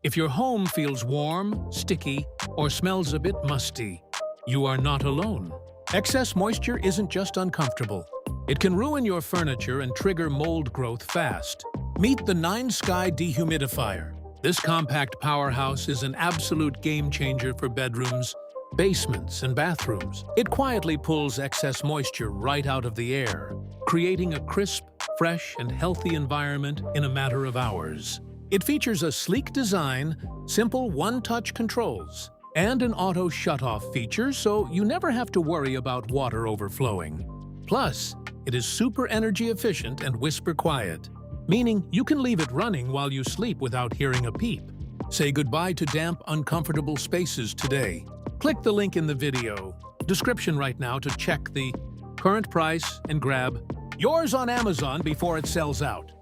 If your home feels warm, sticky, or smells a bit musty, you are not alone. Excess moisture isn't just uncomfortable. It can ruin your furniture and trigger mold growth fast. Meet the NineSky Dehumidifier. This compact powerhouse is an absolute game-changer for bedrooms, basements, and bathrooms. It quietly pulls excess moisture right out of the air, creating a crisp, fresh, and healthy environment in a matter of hours. It features a sleek design, simple one-touch controls, and an auto shut-off feature so you never have to worry about water overflowing. Plus, it is super energy efficient and whisper quiet, meaning you can leave it running while you sleep without hearing a peep. Say goodbye to damp, uncomfortable spaces today. Click the link in the video description right now to check the current price and grab yours on Amazon before it sells out.